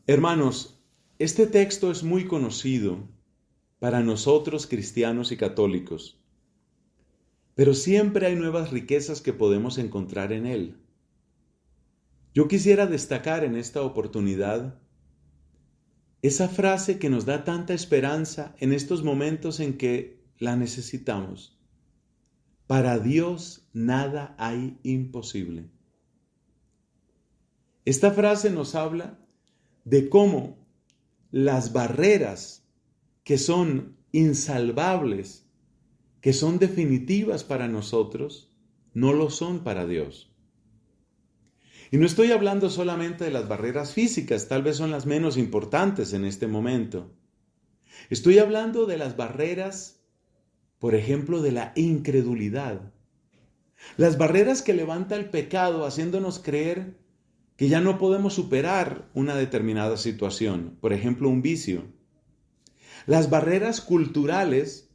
Hermanos, este texto es muy conocido para nosotros cristianos y católicos, pero siempre hay nuevas riquezas que podemos encontrar en él. Yo quisiera destacar en esta oportunidad esa frase que nos da tanta esperanza en estos momentos en que la necesitamos. Para Dios nada hay imposible. Esta frase nos habla de cómo las barreras que son insalvables, que son definitivas para nosotros, no lo son para Dios. Y no estoy hablando solamente de las barreras físicas, tal vez son las menos importantes en este momento. Estoy hablando de las barreras, por ejemplo, de la incredulidad. Las barreras que levanta el pecado haciéndonos creer que ya no podemos superar una determinada situación, por ejemplo, un vicio. Las barreras culturales,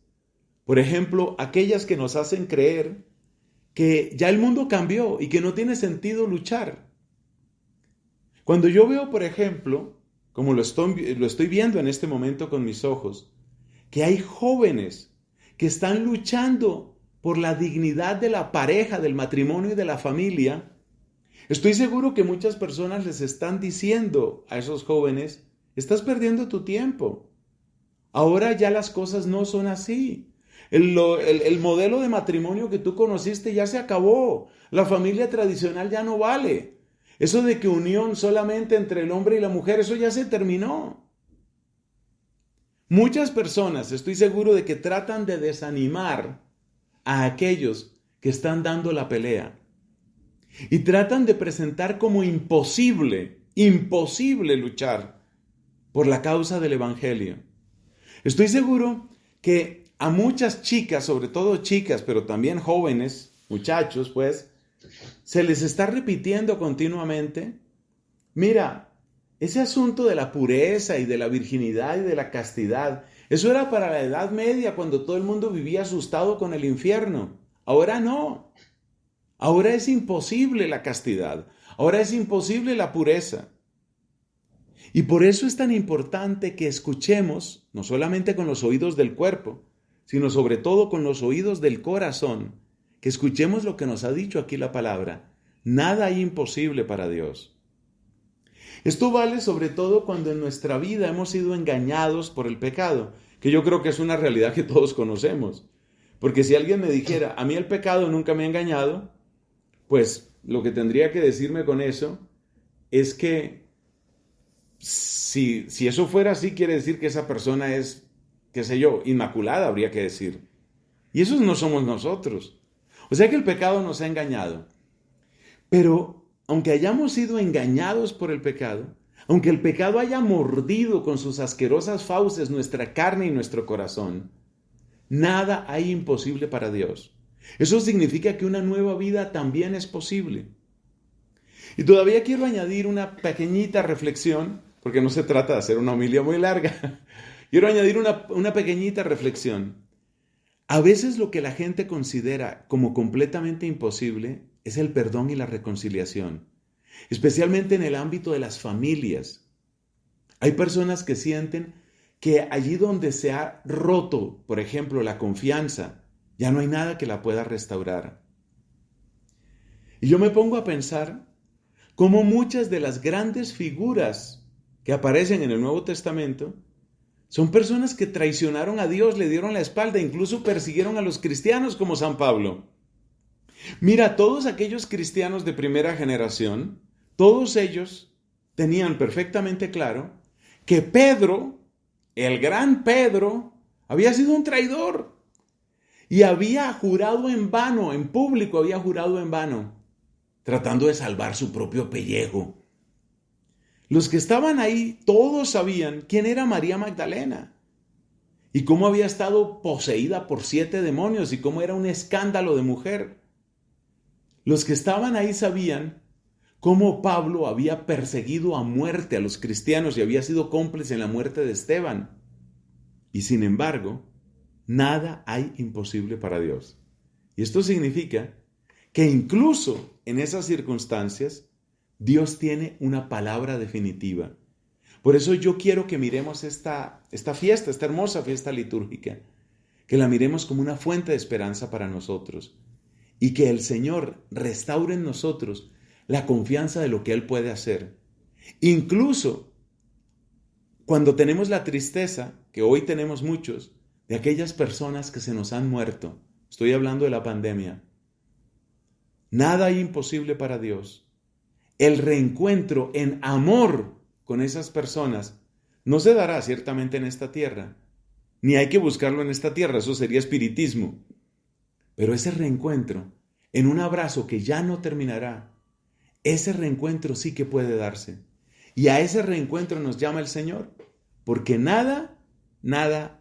por ejemplo, aquellas que nos hacen creer que ya el mundo cambió y que no tiene sentido luchar. Cuando yo veo, por ejemplo, como lo estoy viendo en este momento con mis ojos, que hay jóvenes que están luchando por la dignidad de la pareja, del matrimonio y de la familia, estoy seguro que muchas personas les están diciendo a esos jóvenes, estás perdiendo tu tiempo. Ahora ya las cosas no son así. El modelo de matrimonio que tú conociste ya se acabó. La familia tradicional ya no vale. Eso de que unión solamente entre el hombre y la mujer, eso ya se terminó. Muchas personas, estoy seguro de que tratan de desanimar a aquellos que están dando la pelea. Y tratan de presentar como imposible luchar por la causa del Evangelio. Estoy seguro que a muchas chicas, sobre todo chicas, pero también jóvenes, muchachos, pues, se les está repitiendo continuamente, mira, ese asunto de la pureza y de la virginidad y de la castidad, eso era para la Edad Media, cuando todo el mundo vivía asustado con el infierno. Ahora no. Ahora es imposible la castidad. Ahora es imposible la pureza. Y por eso es tan importante que escuchemos, no solamente con los oídos del cuerpo, sino sobre todo con los oídos del corazón, que escuchemos lo que nos ha dicho aquí la palabra. Nada hay imposible para Dios. Esto vale sobre todo cuando en nuestra vida hemos sido engañados por el pecado, que yo creo que es una realidad que todos conocemos. Porque si alguien me dijera, a mí el pecado nunca me ha engañado, pues lo que tendría que decirme con eso es que si eso fuera así, quiere decir que esa persona es, qué sé yo, inmaculada, habría que decir. Y esos no somos nosotros. O sea que el pecado nos ha engañado. Pero aunque hayamos sido engañados por el pecado, aunque el pecado haya mordido con sus asquerosas fauces nuestra carne y nuestro corazón, nada hay imposible para Dios. Eso significa que una nueva vida también es posible. Y todavía quiero añadir una pequeñita reflexión, porque no se trata de hacer una homilia muy larga. Quiero añadir una pequeñita reflexión. A veces lo que la gente considera como completamente imposible es el perdón y la reconciliación, especialmente en el ámbito de las familias. Hay personas que sienten que allí donde se ha roto, por ejemplo, la confianza, ya no hay nada que la pueda restaurar. Y yo me pongo a pensar cómo muchas de las grandes figuras que aparecen en el Nuevo Testamento son personas que traicionaron a Dios, le dieron la espalda, incluso persiguieron a los cristianos como San Pablo. Mira, todos aquellos cristianos de primera generación, todos ellos tenían perfectamente claro que Pedro, el gran Pedro, había sido un traidor y había jurado en vano, en público había jurado en vano, tratando de salvar su propio pellejo. Los que estaban ahí, todos sabían quién era María Magdalena y cómo había estado poseída por 7 demonios y cómo era un escándalo de mujer. Los que estaban ahí sabían cómo Pablo había perseguido a muerte a los cristianos y había sido cómplice en la muerte de Esteban. Y sin embargo, nada hay imposible para Dios. Y esto significa que incluso en esas circunstancias, Dios tiene una palabra definitiva. Por eso yo quiero que miremos esta fiesta, esta hermosa fiesta litúrgica, que la miremos como una fuente de esperanza para nosotros y que el Señor restaure en nosotros la confianza de lo que Él puede hacer. Incluso cuando tenemos la tristeza, que hoy tenemos muchos, de aquellas personas que se nos han muerto. Estoy hablando de la pandemia. Nada hay imposible para Dios. El reencuentro en amor con esas personas no se dará ciertamente en esta tierra, ni hay que buscarlo en esta tierra, eso sería espiritismo. Pero ese reencuentro, en un abrazo que ya no terminará, ese reencuentro sí que puede darse. Y a ese reencuentro nos llama el Señor, porque nada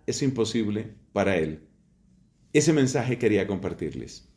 es imposible para Él. Ese mensaje quería compartirles.